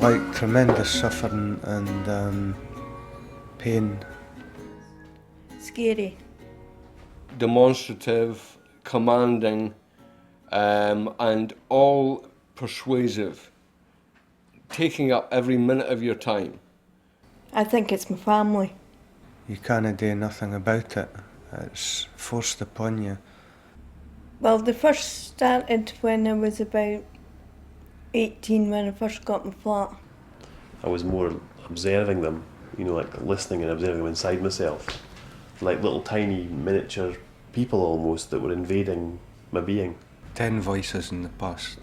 like tremendous suffering and pain. Scary. Demonstrative, commanding, and all persuasive, taking up every minute of your time. I think it's my family. You can't do nothing about it. It's forced upon you. Well, they first started when I was about 18, when I first got my flat. I was more observing them, like listening and observing them inside myself. Like little tiny miniature people almost that were invading my being. 10 voices in the past.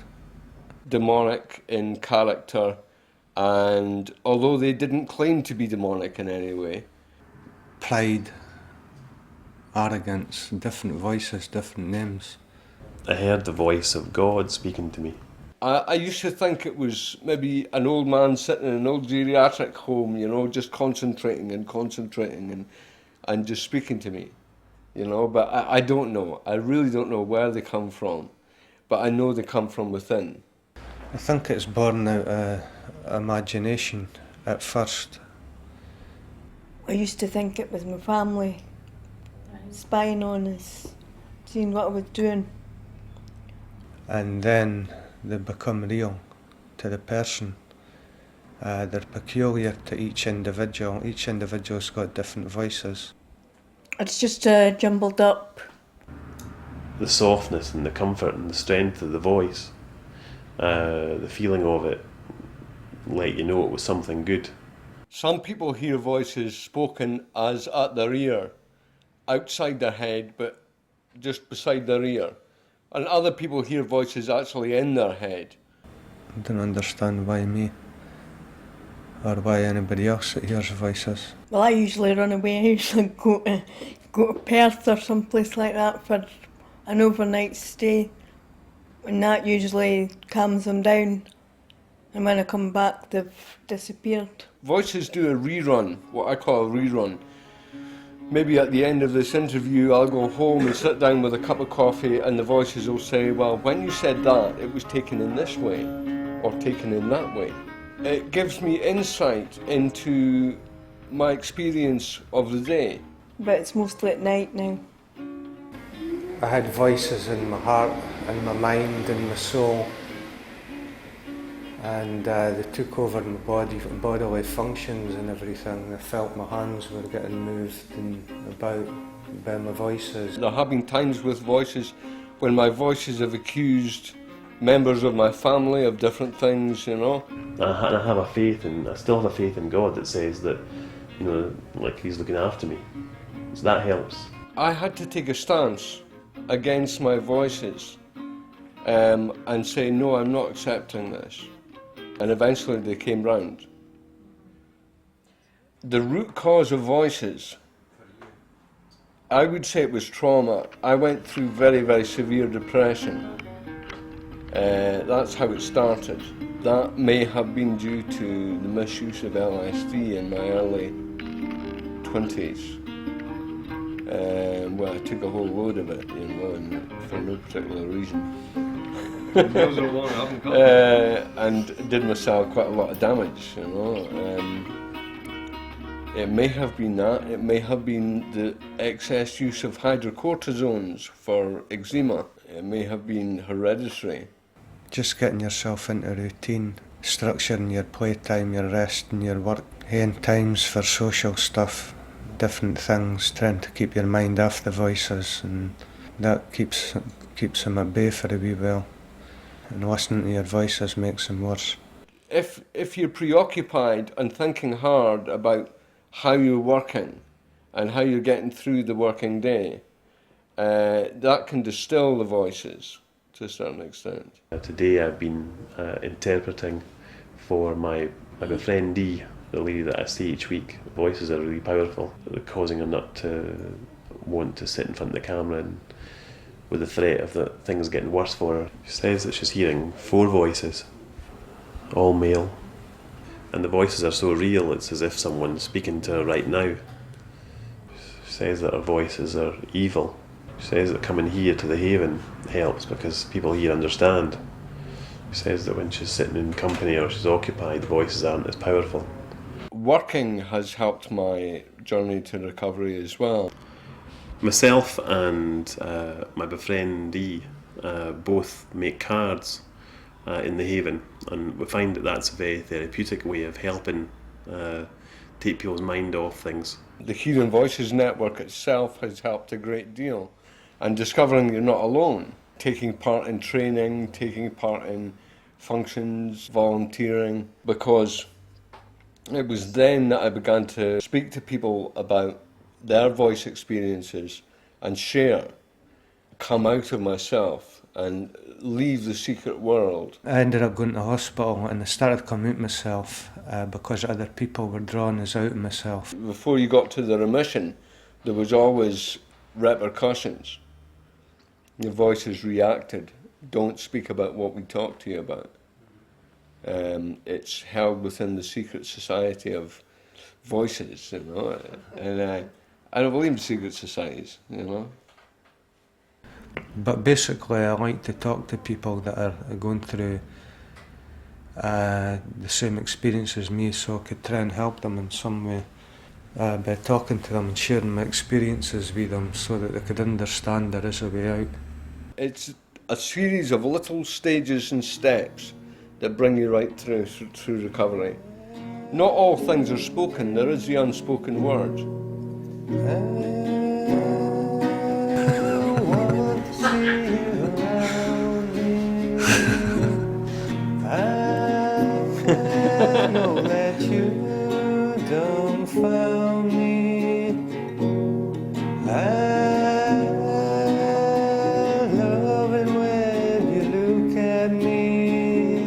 Demonic in character, and although they didn't claim to be demonic in any way. Pride, arrogance, different voices, different names. I heard the voice of God speaking to me. I used to think it was maybe an old man sitting in an old geriatric home, just concentrating and just speaking to me, but I don't know. I really don't know where they come from, but I know they come from within. I think it's born out of imagination at first. I used to think it was my family spying on us, seeing what I was doing. And then they become real to the person. They're peculiar to each individual. Each individual's got different voices. It's just jumbled up. The softness and the comfort and the strength of the voice, the feeling of it, let you know it was something good. Some people hear voices spoken as at their ear, outside their head, but just beside their ear. And other people hear voices actually in their head. I don't understand why me, or why anybody else that hears voices. Well, I usually run away. I usually go to Perth or someplace like that for an overnight stay, and that usually calms them down. And when I come back, they've disappeared. Voices do a rerun, what I call a rerun. Maybe at the end of this interview, I'll go home and sit down with a cup of coffee, and the voices will say, well, when you said that, it was taken in this way, or taken in that way. It gives me insight into my experience of the day. But it's mostly at night now. I had voices in my heart, and my mind, and my soul. And they took over my bodily functions and everything. I felt my hands were getting moved and about by my voices. There have been times with voices when my voices have accused members of my family of different things, I have a faith, and I still have a faith in God that says that, like He's looking after me. So that helps. I had to take a stance against my voices and say, no, I'm not accepting this. And eventually they came round. The root cause of voices, I would say it was trauma. I went through very, very severe depression. That's how it started. That may have been due to the misuse of LSD in my early 20s. Well, I took a whole load of it, and for no particular reason. And did myself quite a lot of damage, It may have been that. It may have been the excess use of hydrocortisones for eczema. It may have been hereditary. Just getting yourself into routine, structuring your playtime, your rest and your work, having times for social stuff, different things, trying to keep your mind off the voices, and that keeps them at bay for a wee while. And listening to your voices makes them worse. If you're preoccupied and thinking hard about how you're working and how you're getting through the working day, that can distill the voices to a certain extent. Today I've been interpreting for my friend Dee, the lady that I see each week. Voices are really powerful. They're causing her not to want to sit in front of the camera, and with the threat of the things getting worse for her. She says that she's hearing 4 voices, all male, and the voices are so real it's as if someone's speaking to her right now. She says that her voices are evil. She says that coming here to the Haven helps because people here understand. says that when she's sitting in company or she's occupied, the voices aren't as powerful. Working has helped my journey to recovery as well. Myself and my befriendee both make cards in the Haven, and we find that that's a very therapeutic way of helping take people's mind off things. The Hearing Voices network itself has helped a great deal, and discovering you're not alone, taking part in training, taking part in functions, volunteering, because it was then that I began to speak to people about their voice experiences and share, come out of myself and leave the secret world. I ended up going to hospital and I started coming out myself because other people were drawing us out of myself. Before you got to the remission, there was always repercussions. Your voices reacted. Don't speak about what we talk to you about. It's held within the secret society of voices, you know, and I don't believe in secret societies, you know. But basically I like to talk to people that are going through the same experience as me, so I could try and help them in some way by talking to them and sharing my experiences with them so that they could understand there is a way out. It's a series of little stages and steps that bring you right through recovery. Not all things are spoken, there is the unspoken word. I know that you don't found me. I love it when you look at me.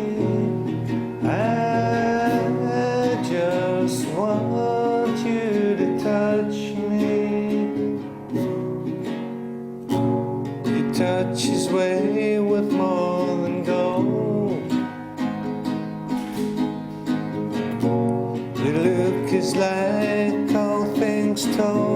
I just want you to touch me. Your touch is way worth more than gold. Your look is like all things told.